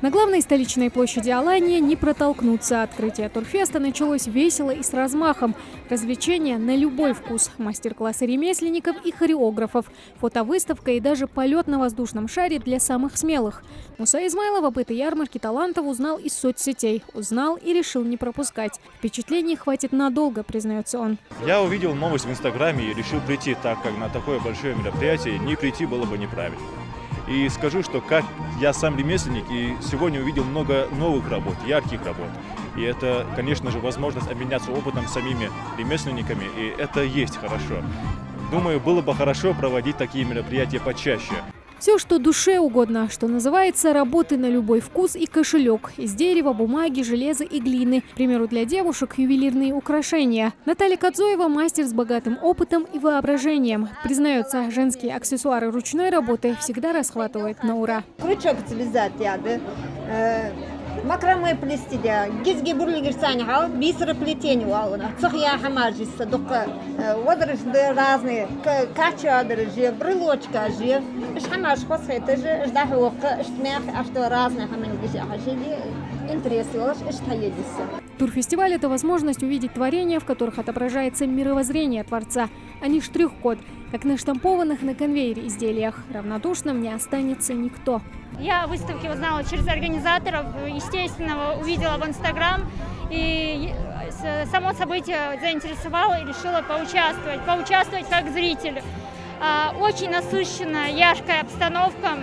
На главной столичной площади Алании не протолкнуться. Открытие турфеста началось весело и с размахом. Развлечения на любой вкус. Мастер-классы ремесленников и хореографов. Фотовыставка и даже полет на воздушном шаре для самых смелых. Муса Измайлов об этой ярмарке талантов узнал из соцсетей. Узнал и решил не пропускать. Впечатлений хватит надолго, признается он. Я увидел новость в Инстаграме и решил прийти, так как на такое большое мероприятие не прийти было бы неправильно. И скажу, что как я сам ремесленник, и сегодня увидел много новых работ, ярких работ. И это, конечно же, возможность обменяться опытом с самими ремесленниками, и это есть хорошо. Думаю, было бы хорошо проводить такие мероприятия почаще. Все, что душе угодно, что называется, работы на любой вкус и кошелек. Из дерева, бумаги, железа и глины. К примеру, для девушек ювелирные украшения. Наталья Кадзоева – мастер с богатым опытом и воображением. Признается, женские аксессуары ручной работы всегда расхватывает на ура. Крючок связать, макраме плести, гизги бурлигерсаня, бисероплетение, цехья хамажиса, водорожды разные, кача дорожи, брелочка же, шамаш хосхета же, ждахука, штмях, а что разные хамангижа, жили интересы, что едется. Турфестиваль – это возможность увидеть творения, в которых отображается мировоззрение Творца, а не штрих-код, как на штампованных на конвейере изделиях. Равнодушным не останется никто. Я выставки узнала через организаторов, естественно, увидела в Инстаграм, и само событие заинтересовало и решила поучаствовать как зритель. Очень насыщенная, яркая обстановка,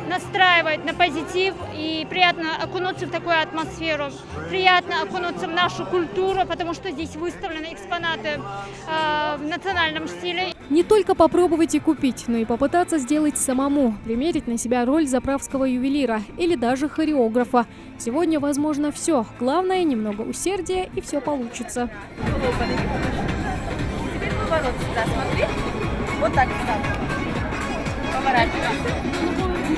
настраивает на позитив, и приятно окунуться в такую атмосферу, приятно окунуться в нашу культуру, потому что здесь выставлены экспонаты в национальном стиле. Не только попробовать и купить, но и попытаться сделать самому, примерить на себя роль заправского ювелира или даже хореографа. Сегодня возможно все. Главное, немного усердия, и все получится. Теперь поворот сюда, смотри. Вот так сюда. Поворачивайся.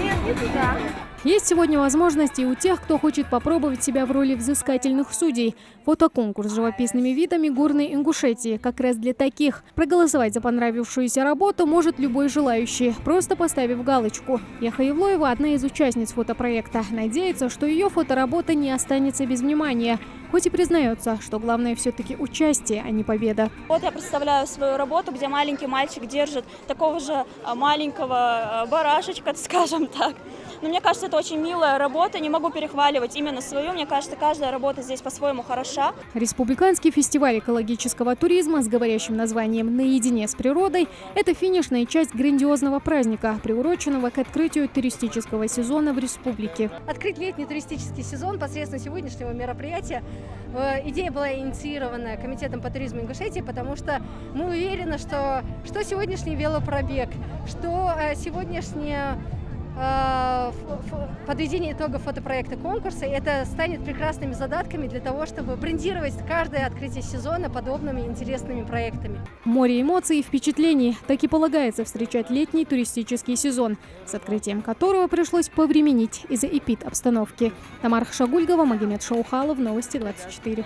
Нет, не туда. Есть сегодня возможности и у тех, кто хочет попробовать себя в роли взыскательных судей. Фотоконкурс с живописными видами горной Ингушетии. Как раз для таких. Проголосовать за понравившуюся работу может любой желающий, просто поставив галочку. Яха Евлоева – одна из участниц фотопроекта. Надеется, что ее фоторабота не останется без внимания. Хоть и признается, что главное все-таки участие, а не победа. Вот я представляю свою работу, где маленький мальчик держит такого же маленького барашечка, скажем так. Но мне кажется, это очень милая работа, не могу перехваливать именно свою. Мне кажется, каждая работа здесь по-своему хороша. Республиканский фестиваль экологического туризма с говорящим названием «Наедине с природой» – это финишная часть грандиозного праздника, приуроченного к открытию туристического сезона в республике. Открыть летний туристический сезон посредством сегодняшнего мероприятия. Идея была инициирована Комитетом по туризму Ингушетии, потому что мы уверены, что сегодняшний велопробег, что сегодняшнее подведение итогов фотопроекта конкурса, это станет прекрасными задатками для того, чтобы брендировать каждое открытие сезона подобными интересными проектами. Море эмоций и впечатлений. Так и полагается встречать летний туристический сезон, с открытием которого пришлось повременить из-за эпид-обстановки. Тамара Хшагульгова, Магомед Шаухалов, Новости 24.